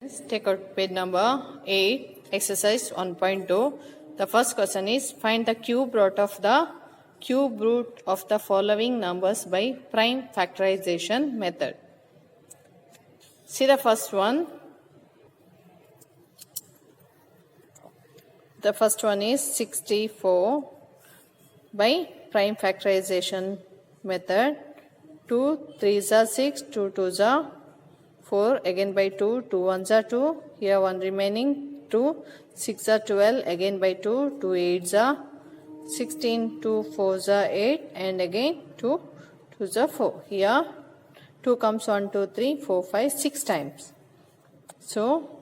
Take out page number 8, exercise 1.2. The first question is, find the cube root of the following numbers by prime factorization method. See the first one. The first one is 64 by prime factorization method. 2 3s are 6, 2 2s are 4, again by 2, 2 1s are 2, here 1 remaining, 2, 6 are 12, again by 2, 2 8s are 16, 2 4s are 8, and again 2 2s are 4. Here 2 comes 1, 2, 3, 4, 5, 6 times. So,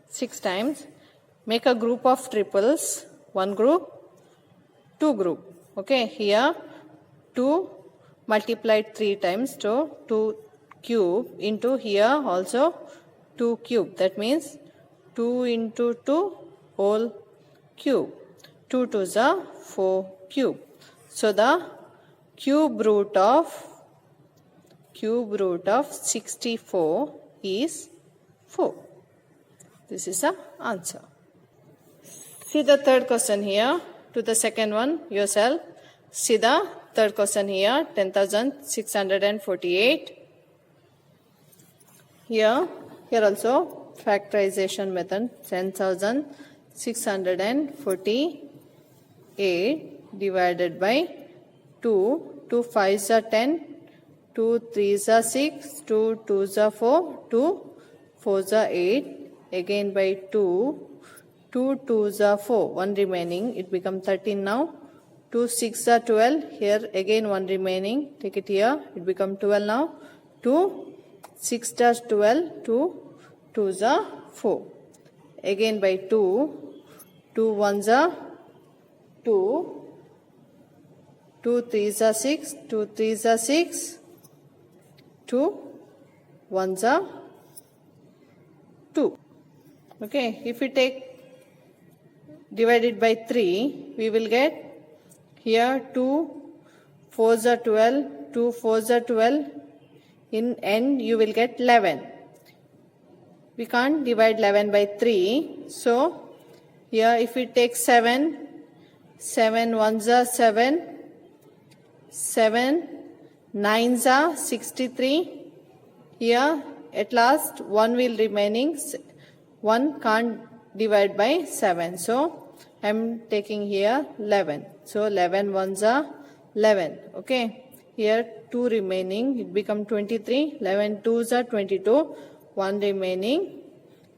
six times. Make a group of triples, one group, two group. Okay, here 2 multiplied 3 times, so 2 cube into here also 2 cube. That means 2 into 2 whole cube. 2 2s are 4 cube. So the cube root of 64 is 4. This is the answer. See the third question here. To the second one yourself. See the third question here, 10,648. Here also factorization method, 10,648 divided by 2. 2 5s are 10, 2 3s are 6, 2 2s are 4, 2 4s are 8, again by 2, 2 2s are 4, 1 remaining, it becomes 13 now. 2 6 are 12, here again 1 remaining, take it here, it becomes 12 now. 2 6 dash 12, 2 2s are 4. Again by 2, 2 1s are 2, 2 3s are 6, 2 3s are 6, 2 1s are 2. Okay, if we take divided by 3, we will get here 2 4s are 12, 2 4s are 12, in end you will get 11. We can't divide 11 by 3, so here if we take 7, 7 1s are 7, 7 9s are 63, here at last 1 will remaining, 1 can't divide by 7, so I am taking here 11. So 11 1s are 11. Okay. Here 2 remaining. It become 23. 11 2s are 22. 1 remaining.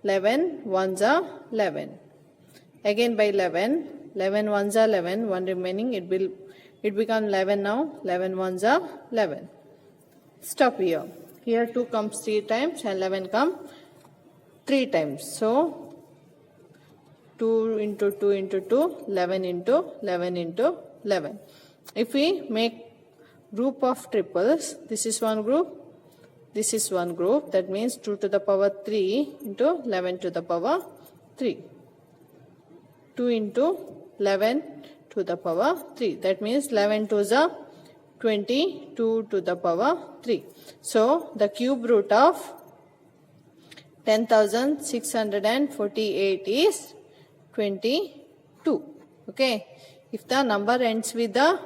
11 1s are 11. Again by 11. 11 1s are 11. 1 remaining. It become 11 now. 11 1s are 11. Stop here. Here 2 comes 3 times and 11 come 3 times. So 2 into 2 into 2, 11 into 11 into 11. If we make group of triples, this is one group, this is one group, that means 2 to the power 3 into 11 to the power 3. 2 into 11 to the power 3. That means 11 2s are 22 to the power 3. So the cube root of 10,648 is 22. Okay. If the number ends with the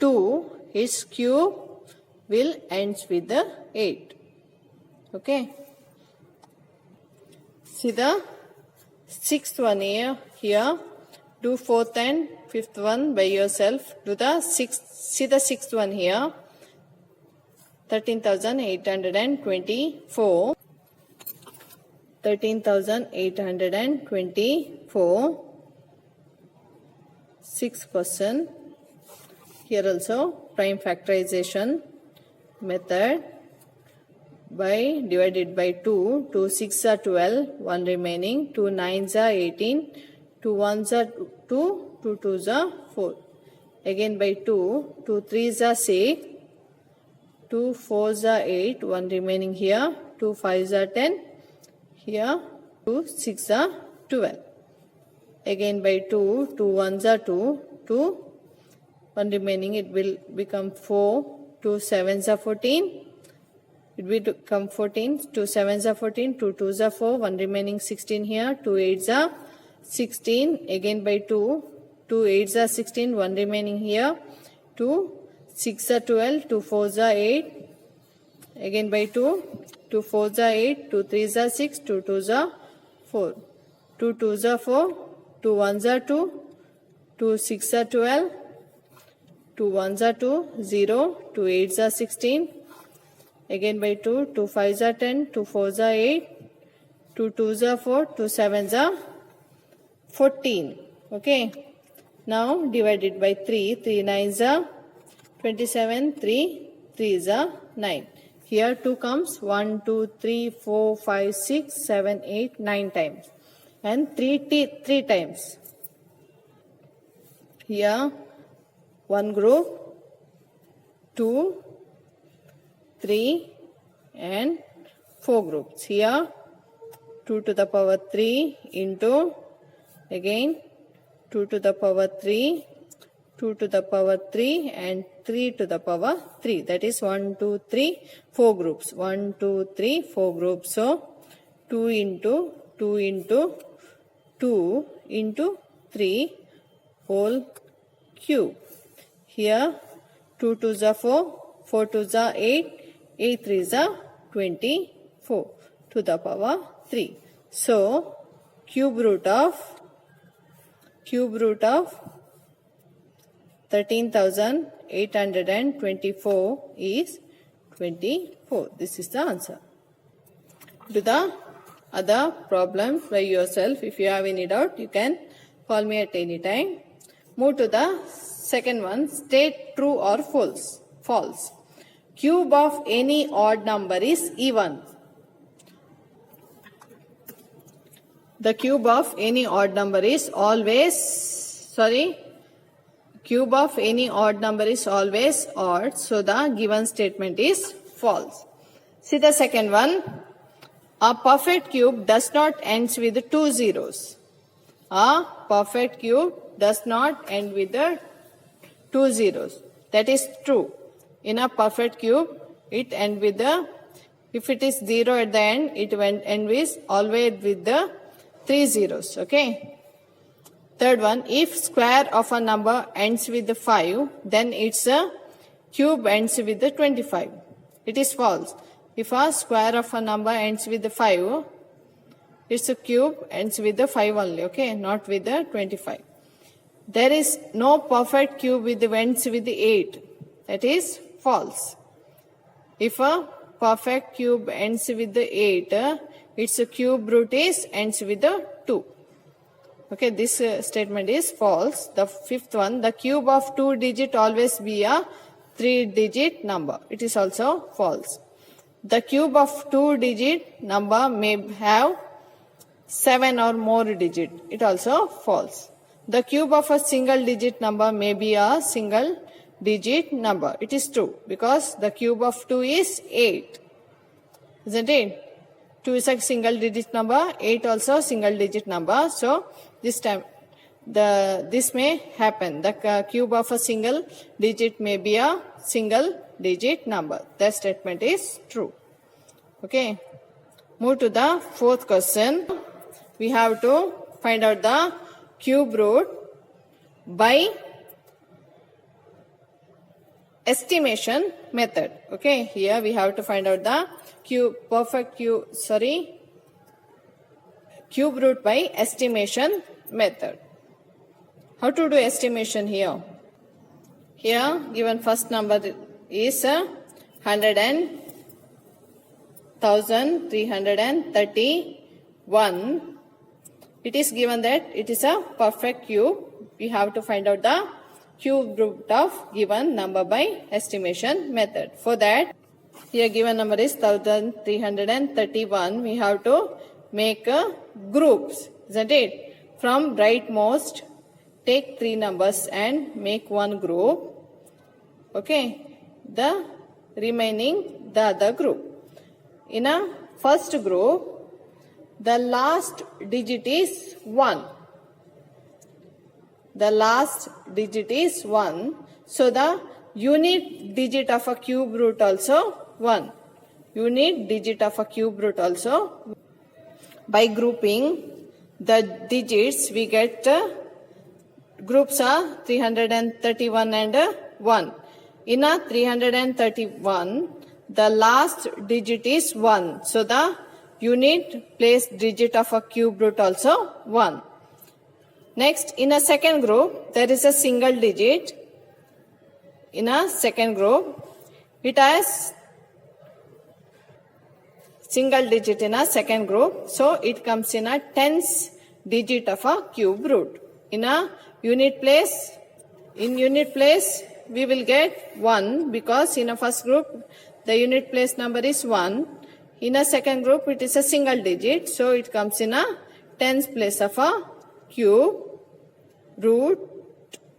2, its cube will ends with the 8. Okay. See the sixth one here. Do fourth and fifth one by yourself. Do the sixth. See the sixth one here. 13,824. 13,824. 6%. Here also prime factorization method by divided by 2. 2 6 are 12, 1 remaining, 2 9s are 18, 2 1s are 2, 2 2s are 4. Again by 2, 2 3s are 6, 2 4s are 8, 1 remaining here, 2 5s are 10, here 2 6 are 12. Again by 2, 2 1s are 2, 2, 1 remaining, it will become 4, 2 7s are 14. It will become 14. 2 7s are 14. 2 2s are 4. 1 remaining 16 here. 2 8s are 16. Again by 2. 2 8s are 16. 1 remaining here. 2 6 are 12. 2 4s are 8. Again by 2. 2 4s are 8. 2 3s are 6. 2 2s are 4. 2 2s are 4. 2 1s are 2. 2 6 are 12. 2 1s are 2. 0. 2 8s are 16. Again by 2. 2 5s are 10. 2 4s are 8. 2 2s are 4. 2 7s are 14. Okay. Now divided by 3. 3 9s are 27. 3 3s are 9. Here 2 comes 1, 2, 3, 4, 5, 6, 7, 8, 9 times. And 3 times. Here 1 group, 2, 3 and 4 groups. Here 2 to the power 3 into again 2 to the power 3, 2 to the power 3 and 3 to the power 3. That is 1, 2, 3, 4 groups. 1, 2, 3, 4 groups. So 2 into 2 into 2 into 3 whole cube. Here 2 2s are 4, 4 2s are 8, 8 3s are 24 to the power 3. So cube root of 13,824 is 24. This is the answer. Do the other problems by yourself. If you have any doubt, you can call me at any time. Move to the second one. State true or false. False. Cube of any odd number is even. The cube of any odd number is always, cube of any odd number is always odd. So the given statement is false. See the second one. A perfect cube does not end with 2 zeros. A perfect cube does not end with the 2 zeros. That is true. In a perfect cube, it ends with the, if it is 0 at the end, it will end with always with the 3 zeros. Okay. Third one, if square of a number ends with the 5, then its a cube ends with the 25. It is false. If a square of a number ends with the 5, its a cube ends with the 5 only. Okay, not with the 25. There is no perfect cube with the ends with the 8. That is false. If a perfect cube ends with the 8, its cube root is ends with the 2. Okay, this statement is false. The fifth one, the cube of 2 digit always be a 3 digit number. It is also false. The cube of 2 digit number may have 7 or more digit. It also false. The cube of a single digit number may be a single digit number. It is true because the cube of 2 is 8. Isn't it? 2 is a single digit number, 8 also single digit number. So this time this may happen. The cube of a single digit may be a single digit number. That statement is true. Okay. Move to the fourth question. We have to find out the cube root by estimation method. Okay. Here we have to find out the cube root by estimation method. How to do estimation here? Here given first number is 100,331. It is given that it is a perfect cube. We have to find out the cube root of given number by estimation method. For that, here given number is 1331. We have to make groups, isn't it? From rightmost, take 3 numbers and make one group. Okay. The remaining, the other group. In a first group, the last digit is 1. The last digit is 1. So the unit digit of a cube root also 1. Unit digit of a cube root also. By grouping the digits, we get groups are 331 and 1. In a 331, the last digit is 1. So the unit place digit of a cube root also 1. Next, in a second group, there is a single digit. In a second group, it has single digit in a second group. So it comes in a tens digit of a cube root. In a unit place, we will get 1 because in a first group, the unit place number is 1. In a second group, it is a single digit. So it comes in a tens place of a cube root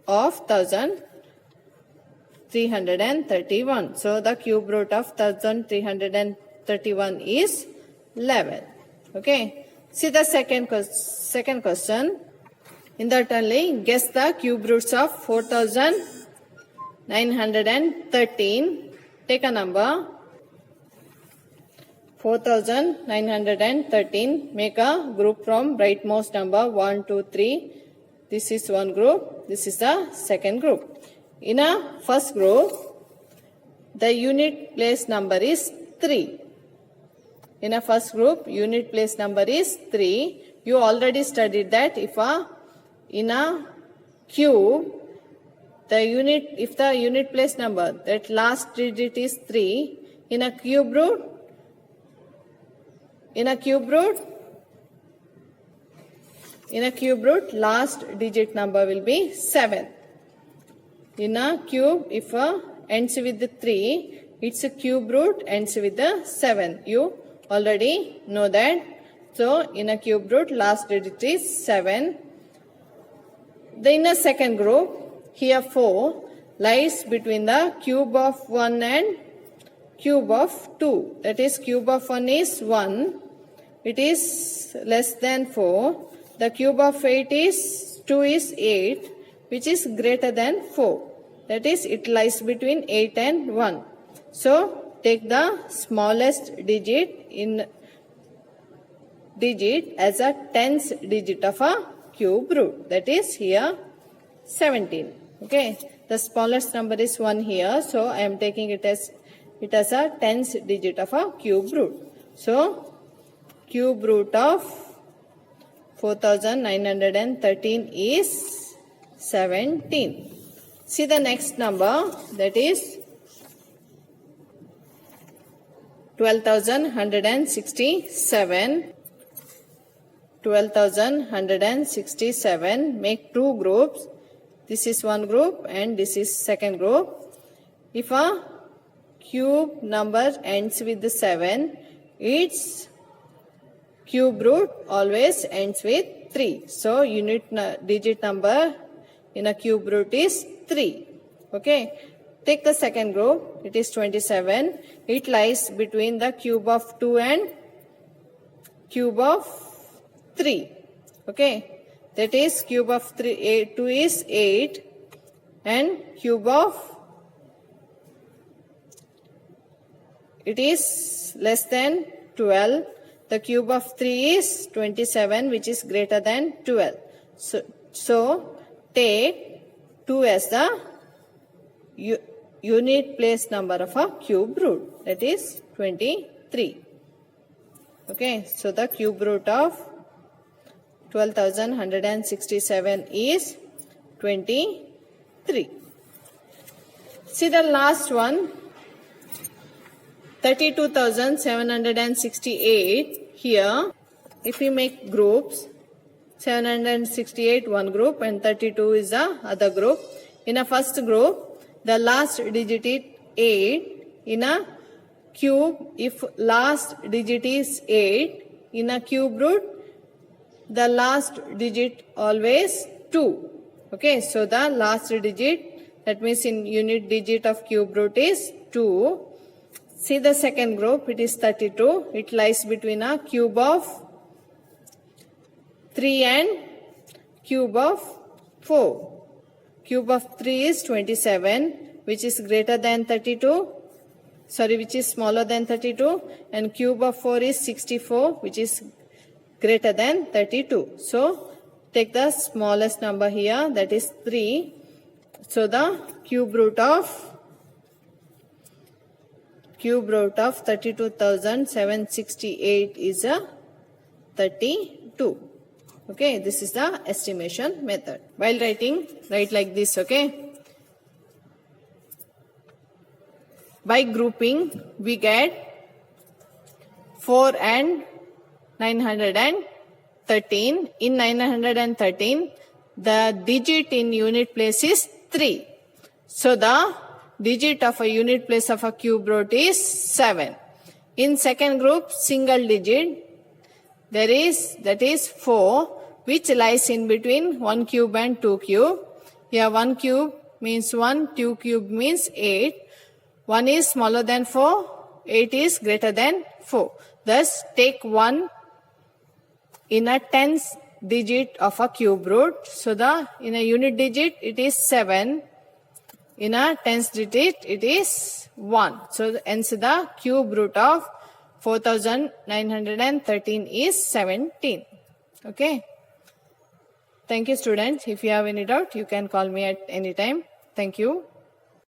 of 1331. So the cube root of 1331 is 11. Okay. See the second question. In that only, guess the cube roots of 4913. Take a number. 4913. Make a group from rightmost number 1, 2, 3. This is one group. This is the second group. In a first group, the unit place number is 3. In a first group, unit place number is 3. You already studied that if in a cube, if the unit place number, that last digit is 3, in a cube root, last digit number will be 7. In a cube, if ends with the 3, its a cube root ends with the 7. You already know that. So, in a cube root, last digit is 7. Then in a second group, here 4 lies between the cube of 1 and cube of 2. That is, cube of 1 is 1. It is less than 4. The cube of 2 is 8, which is greater than 4. That is, it lies between 8 and 1. So, take the smallest digit as a tens digit of a cube root. That is here 17. Okay. The smallest number is 1 here. So, I am taking it as a tens digit of a cube root. So, cube root of 4913 is 17. See the next number, that is 12,167. 12,167. Make two groups. This is one group and this is second group. If a cube number ends with the 7, its cube root always ends with 3. So, unit digit number in a cube root is 3. Okay. Take the second group. It is 27. It lies between the cube of 2 and cube of 3. Okay. That is, cube of 2 is 8 and cube of it is less than 12. The cube of 3 is 27, which is greater than 12. So take 2 as the unit place number of a cube root. That is 23. Okay. So the cube root of 12,167 is 23. See the last one. 32,768. Here, if we make groups, 768 one group and 32 is the other group. In a first group, the last digit is 8. In a cube, if last digit is 8, in a cube root, the last digit always 2. Okay, so the last digit, that means in unit digit of cube root is 2. See the second group, it is 32. It lies between a cube of 3 and cube of 4. Cube of 3 is 27. which is greater than 32. Sorry, which is smaller than 32. And cube of 4 is 64, which is greater than 32. So take the smallest number here, that is 3. So the cube root of 32,768 is a 32. Okay, this is the estimation method. While writing, write like this, okay. By grouping, we get 4 and 913. In 913, the digit in unit place is 3. So the digit of a unit place of a cube root is 7. In second group, single digit, that is 4, which lies in between 1 cube and 2 cube. Here 1 cube means 1, 2 cube means 8. 1 is smaller than 4, 8 is greater than 4. Thus, take 1 in a tens digit of a cube root. So in a unit digit, it is 7. In a tens digit, it is 1. So hence the cube root of 4,913 is 17. Okay. Thank you, students. If you have any doubt, you can call me at any time. Thank you.